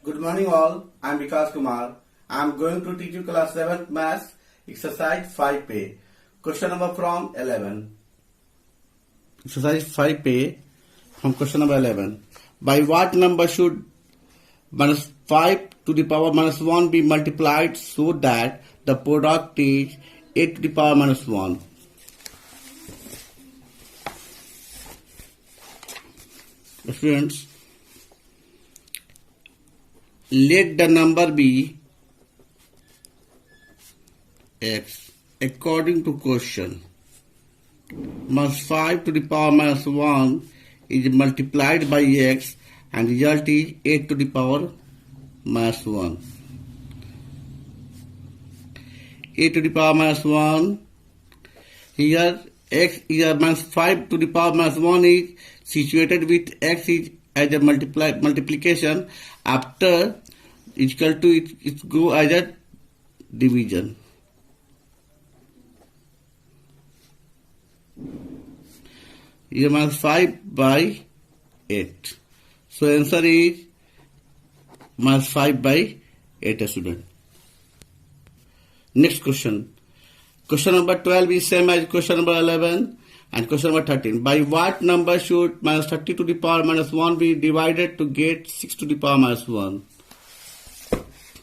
Good morning all, I am Vikas Kumar. I am going to teach you class 7th maths exercise 5A. Question number from 11. Exercise 5A from question number 11. By what number should minus 5 to the power minus 1 be multiplied so that the product is 8 to the power minus 1? Students, let the number be x according to question. Minus 5 to the power minus 1 is multiplied by x and result is 8 to the power minus 1. 8 to the power minus 1. Here x is minus 5 to the power minus 1 is situated with x is as a multiplication. After is equal to it go as a division. Here minus 5 by 8. So answer is minus 5 by 8, student. Next question. Question number 12 is same as question number 11 and question number 13. By what number should minus 30 to the power minus 1 be divided to get 6 to the power minus 1?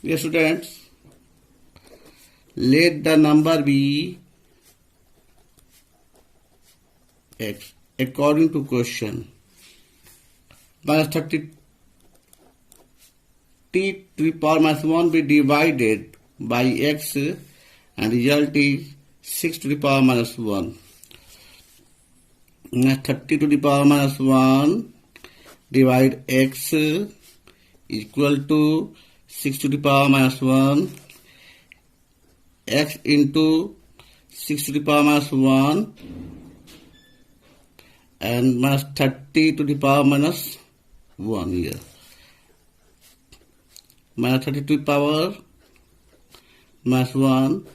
Yes, students. Let the number be x according to question. Minus 30 t to the power minus 1 be divided by x and result is 6 to the power minus 1. Now 30 to the power minus 1 divide x equal to 6 to the power minus 1. X into 6 to the power minus 1 and minus 30 to the power minus 1 here. Minus 30 to the power minus 1.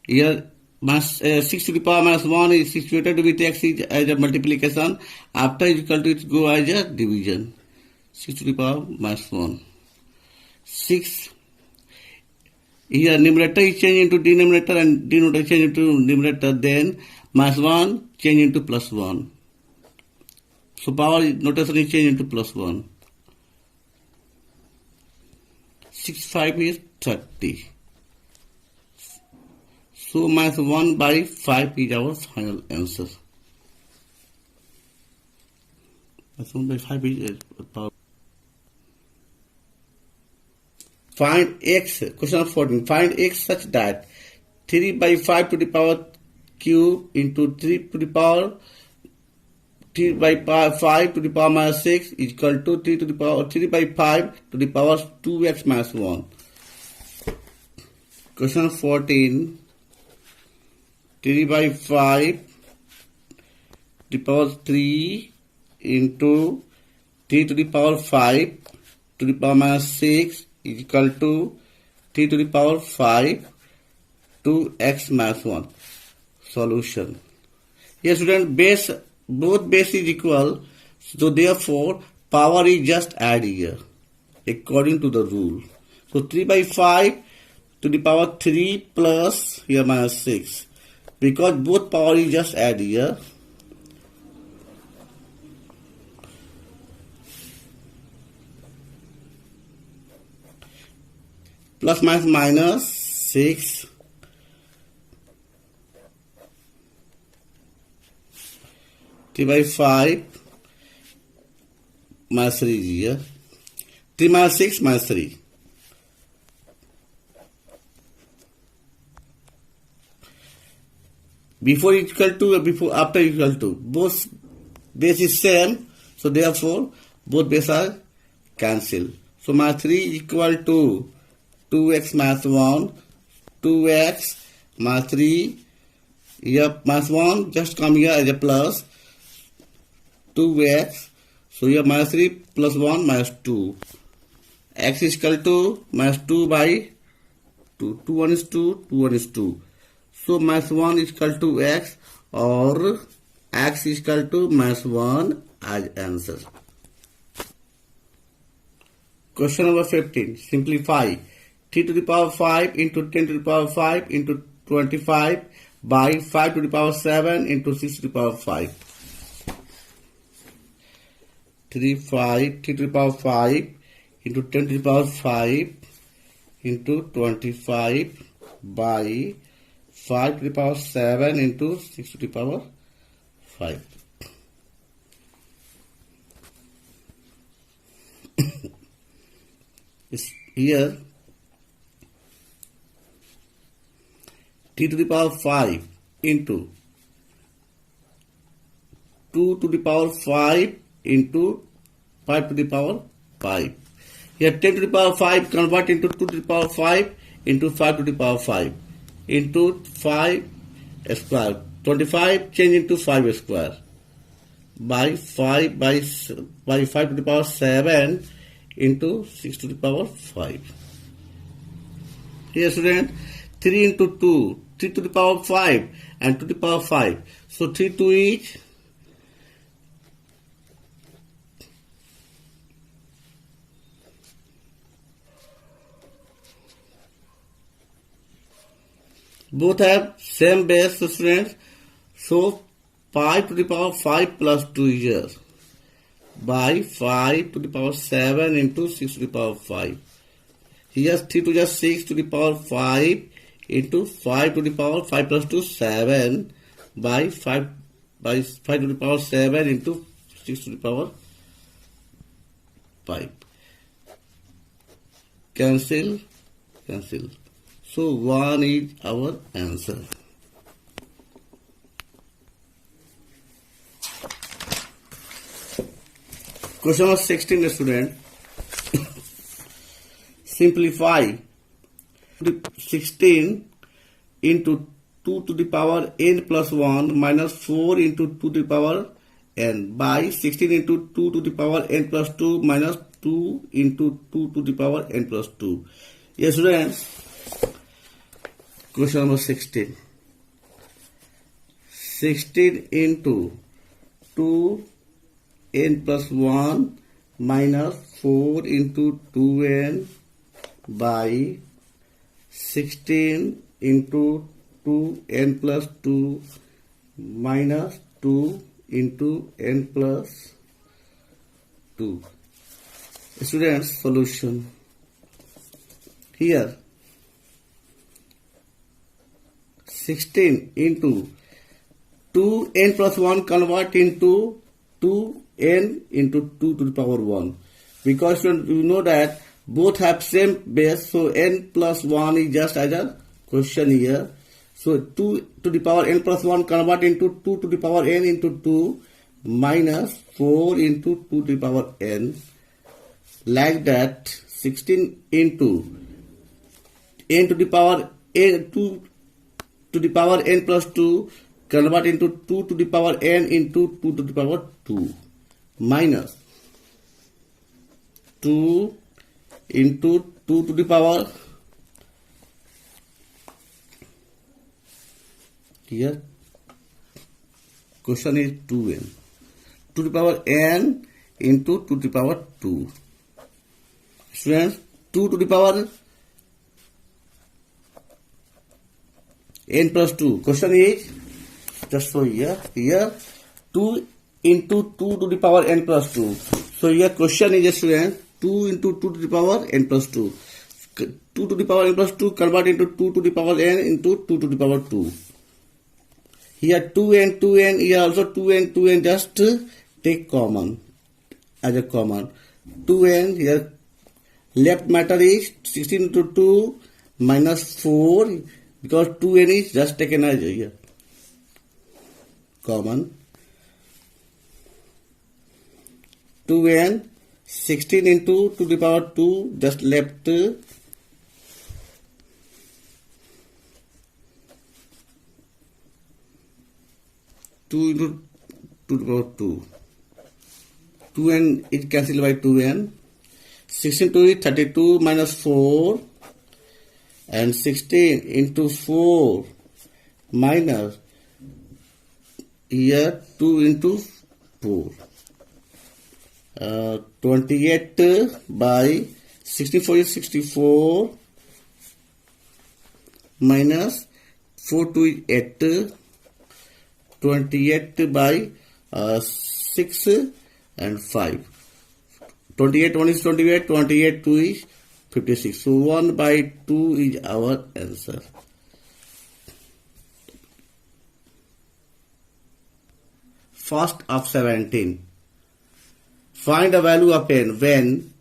Here minus 6 to the power minus 1 is situated with x as a multiplication. After is equal to it go as a division. 6 to the power minus 1. 6. Here numerator is changed into denominator and denominator change into numerator. Then minus 1 change into plus 1. So power notation is changed into plus 1. 6 5 is 30. So minus 1 by 5 is our final answer. Minus 1 by 5 is power. Find x. Question 14. Find x such that 3 by 5 to the power cube into 3 to the power 3 by 5 to the power minus 6 is equal to 3 to the power 3 by 5 to the power 2x minus 1. Question 14. 3 by 5 to the power 3 into 3 to the power 5 to the power minus 6 is equal to 3 to the power 5 2x minus 1. Solution. Here student, both base is equal, so therefore power is just add here according to the rule. So 3 by 5 to the power 3 plus here minus 6. Because both power is just add here. Plus minus 6. 3 by 5 minus 3 is here. 3 minus 6 minus 3. Before equal to, before after equal to. Both base is same, so therefore both base are cancelled. So minus 3 equal to 2x minus 1. 2x minus 3. Here minus 1 just come here as a plus. 2x. So here minus 3 plus 1 minus 2. X is equal to minus 2 by 2. 2 1 is 2. 2 1 is 2. So minus 1 is equal to x or x is equal to minus 1 as answer. Question number 15. Simplify. 3 to the power 5 into 10 to the power 5 into 25 by 5 to the power 7 into 6 to the power 5. 3 to the power 5 into 10 to the power 5 into 25 by 5 to the power 7 into 6 to the power 5. Here 3 to the power 5 into 2 to the power 5 into 5 to the power 5. Here 10 to the power 5 convert into 2 to the power 5 into 5 to the power 5 into 5 square. 25 change into 5 square by 5 by 5 to the power 7 into 6 to the power 5. Here student, 3 into 2, 3 to the power 5 and 2 to the power 5. So 3 to each. Both have same base, students. So 5 to the power 5 plus 2 here by 5 to the power 7 into 6 to the power 5. Here 3 to the 6 to the power 5 into 5 to the power 5 plus 2 7 by 5 to the power 7 into 6 to the power 5. Cancel. So 1 is our answer. Question number 16, student. Simplify 16 into 2 to the power n plus 1 minus 4 into 2 to the power n by 16 into 2 to the power n plus 2 minus 2 into 2 to the power n plus 2. Yes, students. Question number 16. 16 into 2 n plus 1 minus 4 into 2n by 16 into 2n plus 2 minus 2 into n plus 2. Students, solution. Here 16 into 2n plus 1 convert into 2n into 2 to the power 1. Because you know that both have same base, so n plus 1 is just as a question here. So 2 to the power n plus 1 convert into 2 to the power n into 2 minus 4 into 2 to the power n. Like that, 16 into n to the power n 2 to the power n plus 2 convert into 2 to the power n into 2 to the power 2 minus 2 into 2 to the power, here question is 2n, 2 to the power n into 2 to the power 2. Students, 2 to the power n plus 2. Question is, just so here 2 into 2 to the power n plus 2. So here question is, student, 2 into 2 to the power n plus 2. 2 to the power n plus 2 convert into 2 to the power n into 2 to the power 2. Here 2n, here also 2n, just take common as a common. 2n, here left matter is 16 into 2 minus 4, because 2n is just taken as here common. 2n, 16 into 2 to the power 2, just left 2 into 2 to the power 2. 2n is cancelled by 2n. 16 to it 32 minus 4, and 16 into 4 minus here 2 into 4. 28 by 64 is 64 minus 4 2 is 8. 28 by 6 and 5. 28 1 is 28, 28 2 is 56. So 1 by 2 is our answer. First of 17. Find the value of n when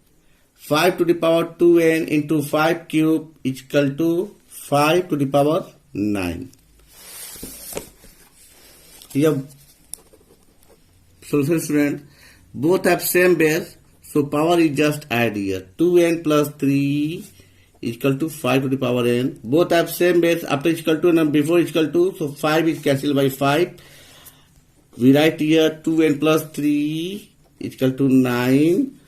5 to the power 2n into 5 cube is equal to 5 to the power 9. Here, solution student, both have same base, so power is just add here. 2n plus 3 is equal to 5 to the power n. Both have same base, after is equal to and before is equal to, so 5 is cancelled by 5. We write here 2n plus 3 is equal to 9.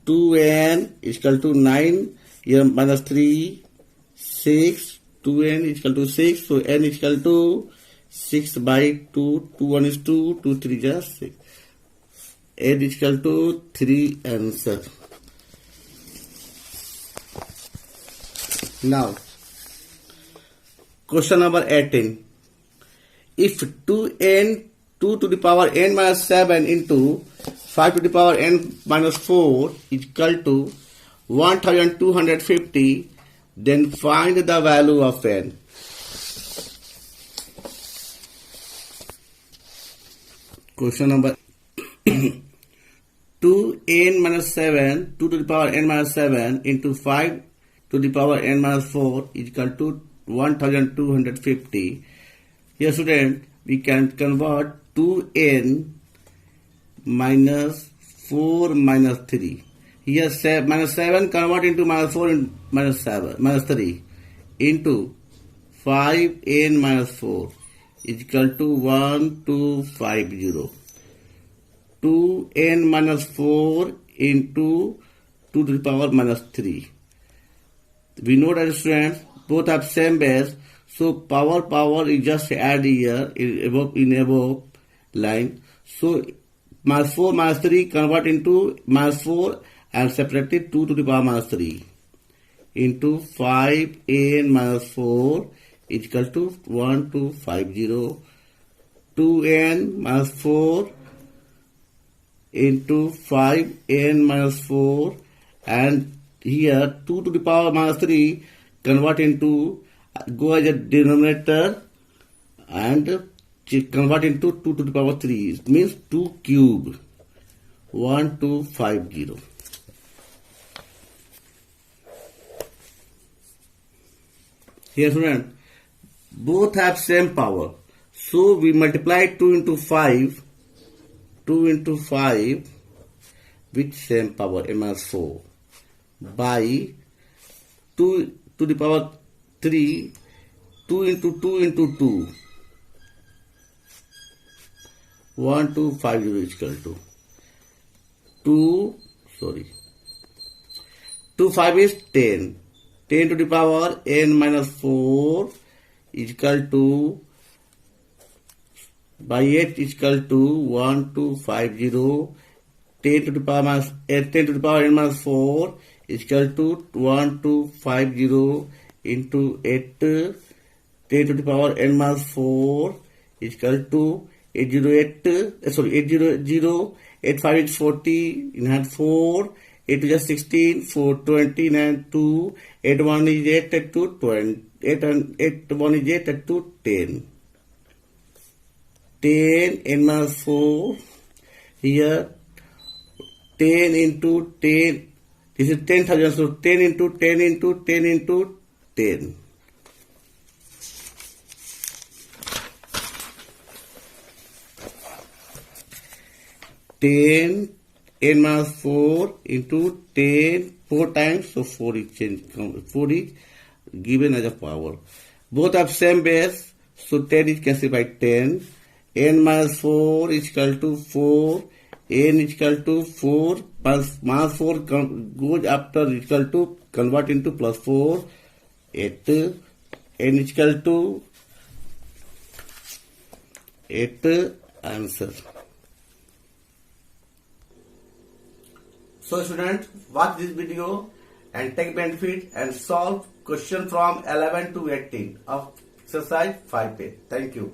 2n is equal to 9. Here minus 3, 6. 2n is equal to 6. So n is equal to 6 by 2. 2 1 is 2. 2 3 just 6. n is equal to 3 answer. Now, question number 18. If 2n 2 to the power n minus 7 into 5 to the power n minus 4 is equal to 1250, then find the value of n. Question number 2n minus 7, 2 to the power n minus 7 into 5 to the power n minus 4 is equal to 1250. Here student, we can convert 2n minus 4 minus 3. Here minus 7 convert into minus 4 into minus 7 minus 3 into 5n minus 4 is equal to 1250. 2n minus 4 into 2 to the power minus 3. We know that students both have same base, so power is just add here in above line. So minus 4 minus 3 convert into minus 4 and separated 2 to the power minus 3 into 5n minus 4 is equal to 1250. 2n minus 4 into 5n minus 4, and here 2 to the power minus 3 convert into, go as a denominator and convert into 2 to the power 3. It means 2 cube. 1250. Here student, both have same power. So we multiply 2 into 5. 2 into 5 with same power n minus 4 by 2 to the power 3, 2 into 2 into 2, 1250 is equal to 2 5 is 10. 10 to the power n minus 4 is equal to by 8 is equal to 1250. 10 to the power minus 10 to the power n minus 4 is equal to 1250 into 8. 10 to the power n minus 4 is equal to 800, 8 5 is 40, in hand 4, 8 is 16, 4 20, 9 2, 8 1 is 8, 8 2 20, 8 and 8 1 is 8, 8 2 10. 10 n minus 4, here 10 into 10, this is 10,000, so 10 into 10 into 10 into 10. 10 n minus 4 into 10 4 times, so 4 is changed, 4 is given as a power. Both have same base, so 10 is cancelled by 10. N minus 4 is equal to 4. N is equal to 4 plus minus 4 goes after is equal to convert into plus 4. 8. N is equal to 8 answer. So students, watch this video and take benefit and solve question from 11 to 18 of exercise 5A. Thank you.